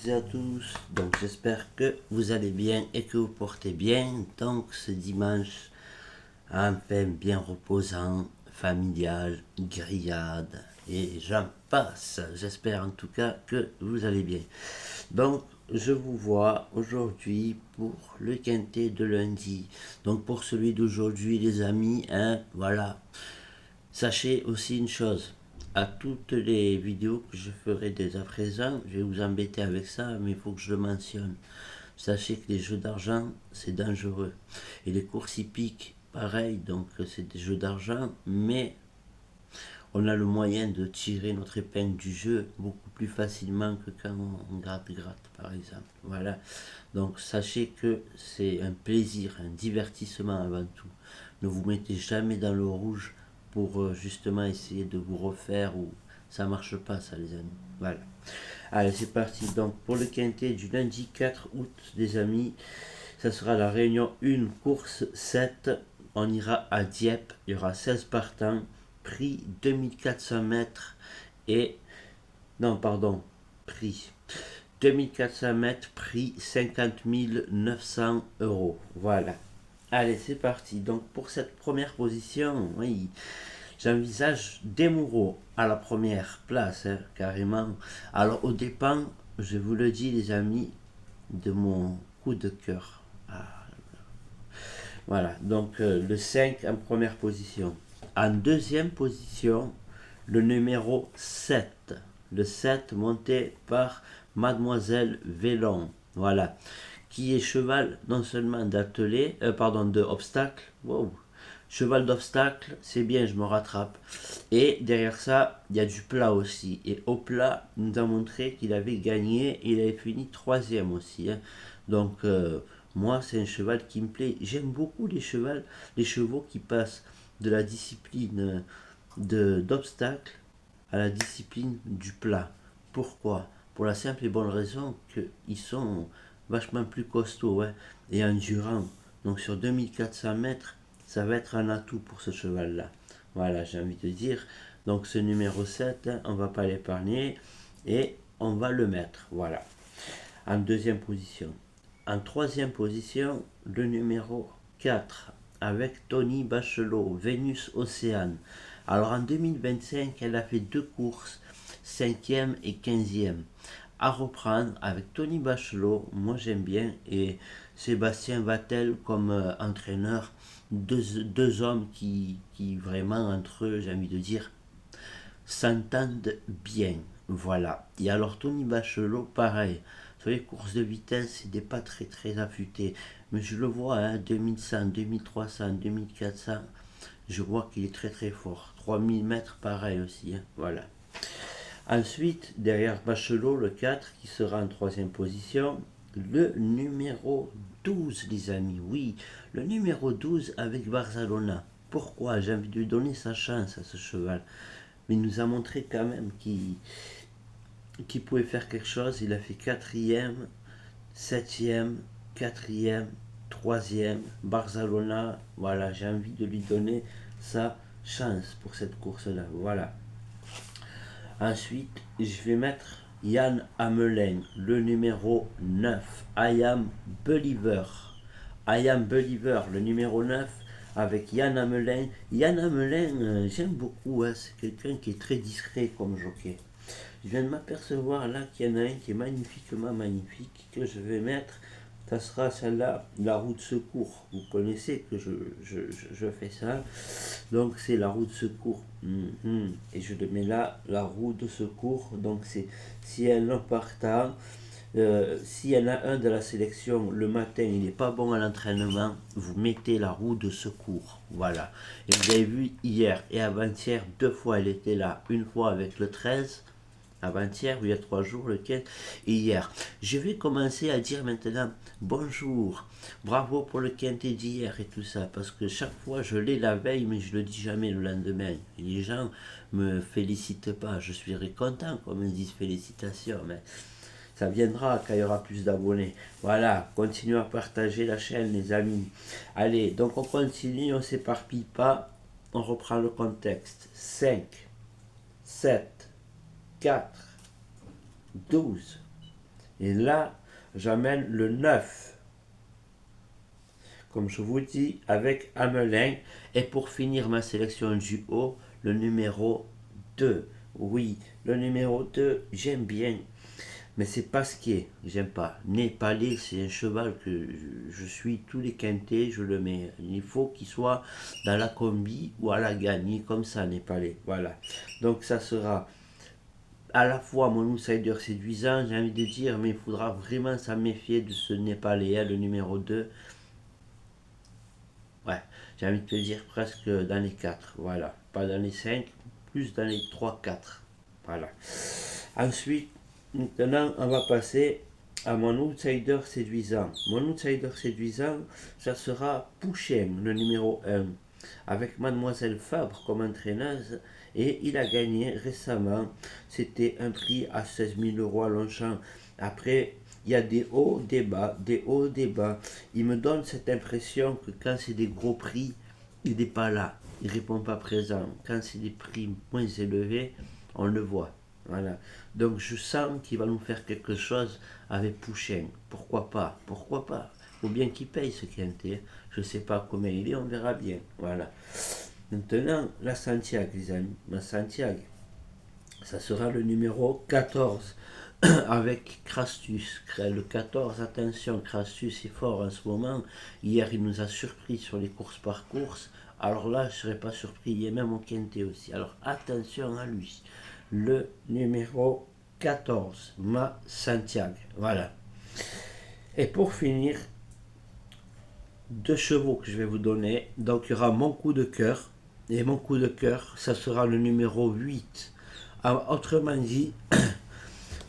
À tous, donc j'espère que vous allez bien et que vous portez bien. Donc ce dimanche, enfin bien reposant, familial, grillade et j'en passe. J'espère en tout cas que vous allez bien. Donc je vous vois aujourd'hui pour le quintet de lundi. Donc pour celui d'aujourd'hui les amis, hein, voilà. Sachez aussi une chose, à toutes les vidéos que je ferai dès à présent, je vais vous embêter avec ça, mais il faut que je le mentionne. Sachez que les jeux d'argent, c'est dangereux. Et les courses hippiques, pareil, donc c'est des jeux d'argent, mais on a le moyen de tirer notre épingle du jeu beaucoup plus facilement que quand on gratte, par exemple. Voilà. Donc sachez que c'est un plaisir, un divertissement avant tout. Ne vous mettez jamais dans le rouge pour justement essayer de vous refaire ou ça marche pas ça les amis. Voilà. Allez c'est parti. Donc pour le quintet du lundi 4 août les amis, ça sera la réunion 1 course 7. On ira à Dieppe, il y aura 16 partants, prix 2400 mètres et... Non pardon, prix 2400 mètres, prix 50 900 euros. Voilà. Allez, c'est parti. Donc, pour cette première position, oui, j'envisage Desmoureaux à la première place, hein, carrément. Alors, au dépend, je vous le dis, les amis, de mon coup de cœur. Ah, voilà. Donc, le 5 en première position. En deuxième position, le numéro 7. Le 7 monté par Mademoiselle Vélon. Voilà. Qui est cheval non seulement d'attelé, pardon, de obstacle. Wow. Cheval d'obstacle, c'est bien, je me rattrape. Et derrière ça, il y a du plat aussi. Et au plat, il nous a montré qu'il avait gagné. Il avait fini troisième aussi, hein. Donc, moi, c'est un cheval qui me plaît. J'aime beaucoup les chevaux qui passent de la discipline d'obstacle à la discipline du plat. Pourquoi? Pour la simple et bonne raison qu'ils sont vachement plus costauds, ouais, et endurants. Donc sur 2400 mètres, ça va être un atout pour ce cheval-là. Voilà, j'ai envie de dire. Donc ce numéro 7, hein, on va pas l'épargner et on va le mettre. Voilà. En deuxième position. En troisième position, le numéro 4 avec Tony Bachelot, Vénus Océane. Alors en 2025, elle a fait deux courses, 5e et 15e. À reprendre avec Tony Bachelot, moi j'aime bien, et Sébastien Vattel comme entraîneur. Deux hommes qui vraiment entre eux, j'ai envie de dire, s'entendent bien. Voilà. Et alors Tony Bachelot, pareil. Sur les courses de vitesse, il n'est pas très affûté. Mais je le vois, hein, 2100, 2300, 2400. Je vois qu'il est très fort. 3000 mètres, pareil aussi, hein. Voilà. Ensuite, derrière Bachelot, le 4, qui sera en troisième position, le numéro 12, les amis. Oui, le numéro 12 avec Barcelona. Pourquoi? J'ai envie de lui donner sa chance à ce cheval. Mais il nous a montré quand même qu'il pouvait faire quelque chose. Il a fait quatrième, septième, quatrième, troisième, Barcelona. Voilà, j'ai envie de lui donner sa chance pour cette course-là. Voilà. Ensuite, je vais mettre Yann Amelin, le numéro 9. I am Believer. I am Believer, le numéro 9, avec Yann Amelin. Yann Amelin, j'aime beaucoup, hein, c'est quelqu'un qui est très discret comme jockey. Je viens de m'apercevoir là qu'il y en a un qui est magnifiquement magnifique, que je vais mettre. Ça sera celle-là, la roue de secours. Vous connaissez que je fais ça. Donc c'est la roue de secours. Et je le mets là, la roue de secours. Donc c'est si elle en partant, s'il y en a un de la sélection le matin, il n'est pas bon à l'entraînement, vous mettez la roue de secours. Voilà. Et vous avez vu hier et avant-hier, deux fois elle était là. Une fois avec le 13, avant-hier, il y a 3 jours, le 15, et hier. Je vais commencer à dire maintenant bonjour, bravo pour le quintet d'hier et tout ça, parce que chaque fois je l'ai la veille, mais je le dis jamais le lendemain. Et les gens me félicitent pas, je suis content qu'on me dise félicitations, mais ça viendra quand il y aura plus d'abonnés. Voilà, continuez à partager la chaîne, les amis. Allez, donc on continue, on s'éparpille pas, on reprend le contexte. 5, 7, 4, 12, Et là, j'amène le 9, comme je vous dis, avec Hamelin. Et pour finir ma sélection du haut, le numéro 2. Oui, le numéro 2, j'aime bien. Mais c'est pas ce qui est, j'aime pas. Népalais, c'est un cheval que je suis tous les quintés, je le mets. Il faut qu'il soit dans la combi ou à la gagne, comme ça, Népalais. Voilà. Donc ça sera à la fois mon outsider séduisant, j'ai envie de dire, mais il faudra vraiment s'en méfier de ce Népalais, le numéro 2. Ouais, j'ai envie de te dire presque dans les 4. Voilà. Pas dans les 5, plus dans les 3-4. Voilà. Ensuite, maintenant, on va passer à mon outsider séduisant. Mon outsider séduisant, ça sera Pouchen, le numéro 1, avec Mademoiselle Fabre comme entraîneuse. Et il a gagné récemment. C'était un prix à 16 000 euros à Longchamp. Après, il y a des hauts, des bas, des hauts, des bas. Il me donne cette impression que quand c'est des gros prix, il n'est pas là. Il ne répond pas présent. Quand c'est des prix moins élevés, on le voit. Voilà. Donc je sens qu'il va nous faire quelque chose avec Pouchen. Pourquoi pas? Pourquoi pas? Faut bien qu'il paye ce quintet. Je ne sais pas combien il est, on verra bien. Voilà. Maintenant, la Santiago, les amis. La Santiago, ça sera le numéro 14 avec Crastus. Le 14, attention, Crastus est fort en ce moment. Hier, il nous a surpris sur les courses par course. Alors là, je ne serais pas surpris. Il est même au quintet aussi. Alors attention à lui. Le numéro 14, Ma Santiago. Voilà. Et pour finir, deux chevaux que je vais vous donner. Donc il y aura mon coup de cœur. Et mon coup de cœur, ça sera le numéro 8. Alors, autrement dit,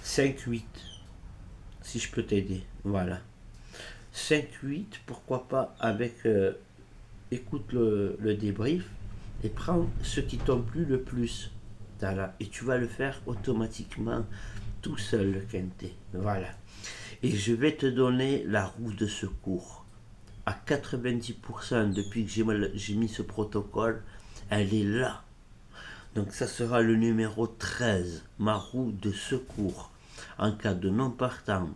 5-8. Si je peux t'aider. Voilà. 5-8, pourquoi pas avec... écoute le débrief et prends ce qui t'ont plu le plus. Voilà. Et tu vas le faire automatiquement tout seul, le quintet. Voilà. Et je vais te donner la roue de secours. À 90% depuis que j'ai mis ce protocole, elle est là. Donc ça sera le numéro 13, ma roue de secours. En cas de non partant,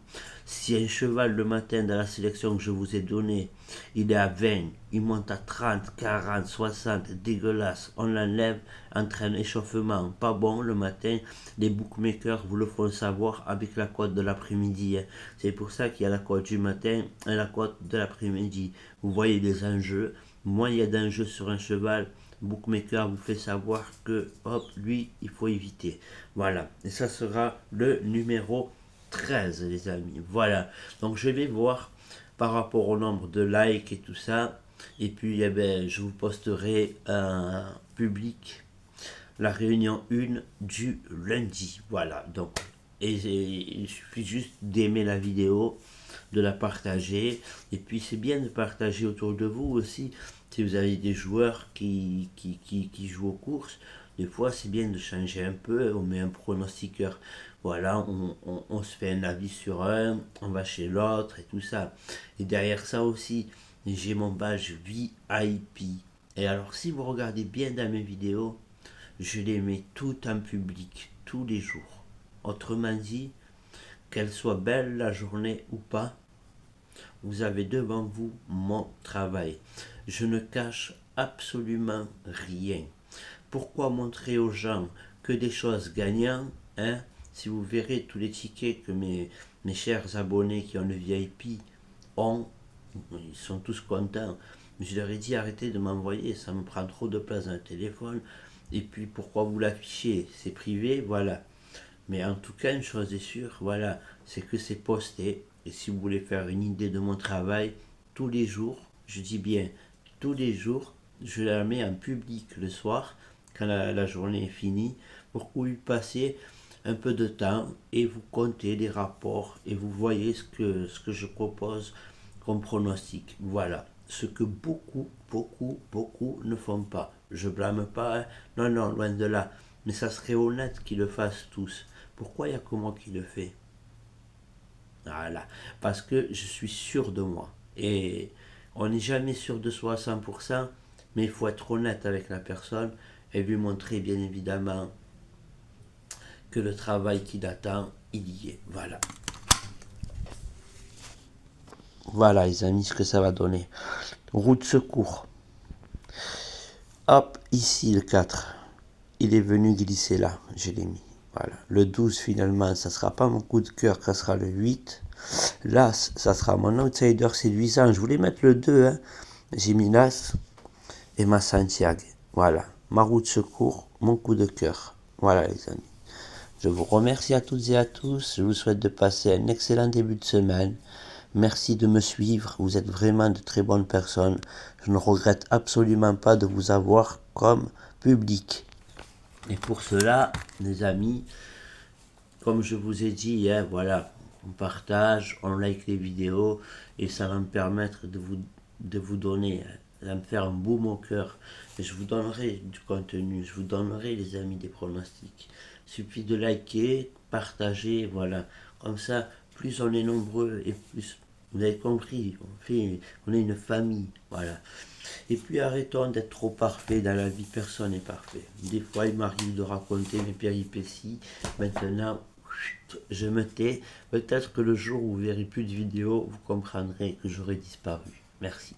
si un cheval le matin dans la sélection que je vous ai donnée, il est à 20, il monte à 30, 40, 60, dégueulasse, on l'enlève, entraîne échauffement, pas bon le matin, les bookmakers vous le font savoir avec la cote de l'après-midi. C'est pour ça qu'il y a la cote du matin et la cote de l'après-midi. Vous voyez les enjeux, moins il y a d'enjeux sur un cheval, bookmaker vous fait savoir que hop, lui, il faut éviter. Voilà. Et ça sera le numéro 13, les amis. Voilà. Donc je vais voir par rapport au nombre de likes et tout ça. Et puis eh ben, je vous posterai un public la réunion 1 du lundi. Voilà. Donc, et il suffit juste d'aimer la vidéo, de la partager. Et puis c'est bien de partager autour de vous aussi. Si vous avez des joueurs qui jouent aux courses, des fois c'est bien de changer un peu. On met un pronostiqueur. Voilà, on se fait un avis sur un, on va chez l'autre et tout ça. Et derrière ça aussi, j'ai mon badge VIP. Et alors si vous regardez bien dans mes vidéos, je les mets toutes en public, tous les jours. Autrement dit, qu'elle soit belle la journée ou pas, vous avez devant vous mon travail. Je ne cache absolument rien. Pourquoi montrer aux gens que des choses gagnantes, hein? Si vous verrez tous les tickets que mes chers abonnés qui ont le VIP ont, ils sont tous contents. Mais je leur ai dit arrêtez de m'envoyer, ça me prend trop de place dans le téléphone. Et puis pourquoi vous l'affichez? C'est privé, voilà. Mais en tout cas, une chose est sûre, voilà, c'est que c'est posté. Et si vous voulez faire une idée de mon travail, tous les jours, je dis bien tous les jours, je la mets en public le soir, quand la journée est finie, pour que vous y passiez un peu de temps et vous comptez les rapports et vous voyez ce que je propose comme pronostic. Voilà. Ce que beaucoup ne font pas. Je blâme pas, hein. Non, non, loin de là. Mais ça serait honnête qu'ils le fassent tous. Pourquoi il n'y a que moi qui le fais? Voilà. Parce que je suis sûr de moi. Et on n'est jamais sûr de soi à 100%, mais il faut être honnête avec la personne et lui montrer bien évidemment que le travail qu'il attend, il y est. Voilà. Voilà les amis, ce que ça va donner. Roue de secours. Hop, ici le 4. Il est venu glisser là, je l'ai mis. Voilà. Le 12 finalement, ça sera pas mon coup de cœur, ça sera le 8. L'As, ça sera mon outsider séduisant. Je voulais mettre le 2, hein. J'ai mis l'As et ma Santiago. Voilà. Ma roue de secours, mon coup de cœur. Voilà les amis. Je vous remercie à toutes et à tous. Je vous souhaite de passer un excellent début de semaine. Merci de me suivre. Vous êtes vraiment de très bonnes personnes. Je ne regrette absolument pas de vous avoir comme public. Et pour cela, les amis, comme je vous ai dit, hein, voilà, on partage, on like les vidéos et ça va me permettre de vous donner, ça va me faire un boom au cœur. Et je vous donnerai du contenu, je vous donnerai les amis des pronostics. Il suffit de liker, partager, voilà. Comme ça, plus on est nombreux et plus, vous avez compris, on est une famille, voilà. Et puis arrêtons d'être trop parfait dans la vie, personne n'est parfait. Des fois, il m'arrive de raconter mes péripéties. Maintenant, je me tais. Peut-être que le jour où vous verrez plus de vidéos, vous comprendrez que j'aurai disparu. Merci.